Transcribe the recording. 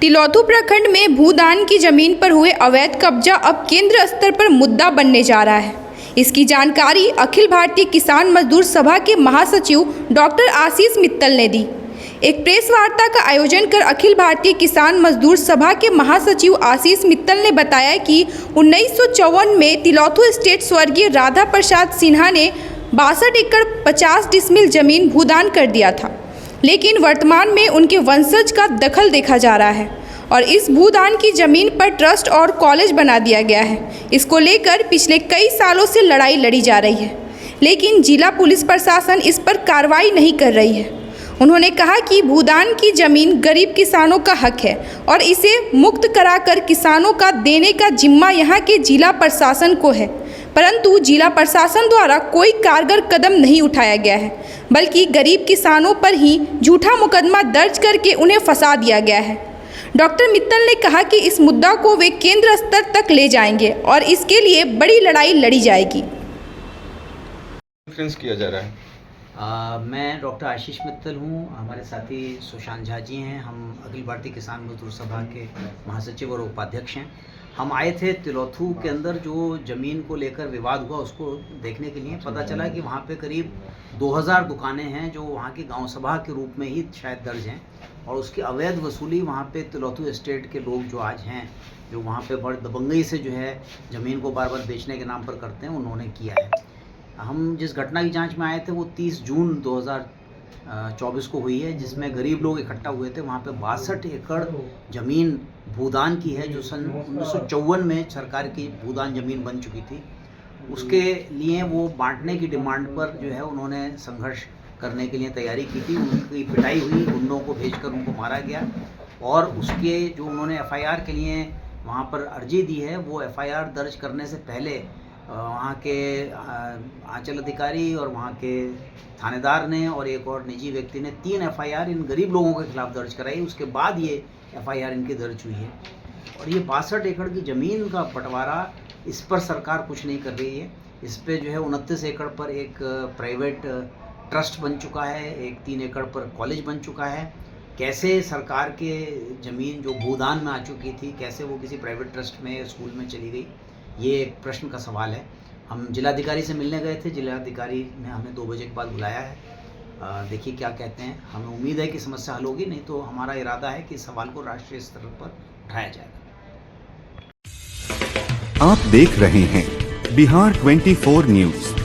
तिलौथू प्रखंड में भूदान की जमीन पर हुए अवैध कब्जा अब केंद्र स्तर पर मुद्दा बनने जा रहा है। इसकी जानकारी अखिल भारतीय किसान मजदूर सभा के महासचिव डॉक्टर आशीष मित्तल ने दी। एक प्रेस वार्ता का आयोजन कर अखिल भारतीय किसान मजदूर सभा के महासचिव आशीष मित्तल ने बताया कि 1954 में तिलौथू स्टेट स्वर्गीय राधा प्रसाद सिन्हा ने 62 एकड़ 50 डिसमिल जमीन भूदान कर दिया था, लेकिन वर्तमान में उनके वंशज का दखल देखा जा रहा है और इस भूदान की जमीन पर ट्रस्ट और कॉलेज बना दिया गया है। इसको लेकर पिछले कई सालों से लड़ाई लड़ी जा रही है, लेकिन जिला पुलिस प्रशासन इस पर कार्रवाई नहीं कर रही है। उन्होंने कहा कि भूदान की जमीन गरीब किसानों का हक है और इसे मुक्त कराकर किसानों का देने का जिम्मा यहाँ के जिला प्रशासन को है, परंतु जिला प्रशासन द्वारा कोई कारगर कदम नहीं उठाया गया है, बल्कि गरीब किसानों पर ही झूठा मुकदमा दर्ज करके उन्हें फंसा दिया गया है। डॉक्टर मित्तल ने कहा कि इस मुद्दा को वे केंद्र स्तर तक ले जाएंगे और इसके लिए बड़ी लड़ाई लड़ी जाएगी। किया जा रहा है। मैं डॉक्टर आशीष मित्तल हूँ। हमारे साथी सुशांत झा जी हैं। हम अखिल भारतीय किसान मजदूर सभा के महासचिव और उपाध्यक्ष हैं। हम आए थे तिलौथू के अंदर जो ज़मीन को लेकर विवाद हुआ उसको देखने के लिए। पता चला कि वहाँ पे करीब 2000 दुकानें हैं जो वहाँ की गांव सभा के रूप में ही शायद दर्ज हैं और उसकी अवैध वसूली वहाँ पे तिलौथू एस्टेट के लोग जो आज हैं, जो वहाँ पे बड़ दबंगई से जो है ज़मीन को बार बार बेचने के नाम पर करते हैं, उन्होंने किया है। हम जिस घटना की जांच में आए थे वो 30 जून 2024 को हुई है, जिसमें गरीब लोग इकट्ठा हुए थे। वहाँ पे 62 एकड़ ज़मीन भूदान की है जो सन 1954 में सरकार की भूदान ज़मीन बन चुकी थी। उसके लिए वो बांटने की डिमांड पर जो है उन्होंने संघर्ष करने के लिए तैयारी की थी। उनकी पिटाई हुई, गुंडों को भेजकर उनको मारा गया और उसके जो उन्होंने FIR के लिए वहाँ पर अर्जी दी है, वो FIR दर्ज करने से पहले वहाँ के आंचल अधिकारी और वहाँ के थानेदार ने और एक और निजी व्यक्ति ने 3 FIR इन गरीब लोगों के खिलाफ दर्ज कराई। उसके बाद ये FIR इनकी दर्ज हुई है और ये 62 एकड़ की ज़मीन का बंटवारा, इस पर सरकार कुछ नहीं कर रही है। इस पे जो है 29 एकड़ पर एक प्राइवेट ट्रस्ट बन चुका है, एक 3 एकड़ पर कॉलेज बन चुका है। कैसे सरकार के ज़मीन जो भूदान में आ चुकी थी, कैसे वो किसी प्राइवेट ट्रस्ट में स्कूल में चली गई, ये एक प्रश्न का सवाल है। हम जिलाधिकारी से मिलने गए थे। जिलाधिकारी ने हमें 2 बजे के बाद बुलाया है। देखिए क्या कहते हैं। हमें उम्मीद है कि समस्या हल होगी, नहीं तो हमारा इरादा है कि इस सवाल को राष्ट्रीय स्तर पर उठाया जाएगा। आप देख रहे हैं बिहार 24 न्यूज़।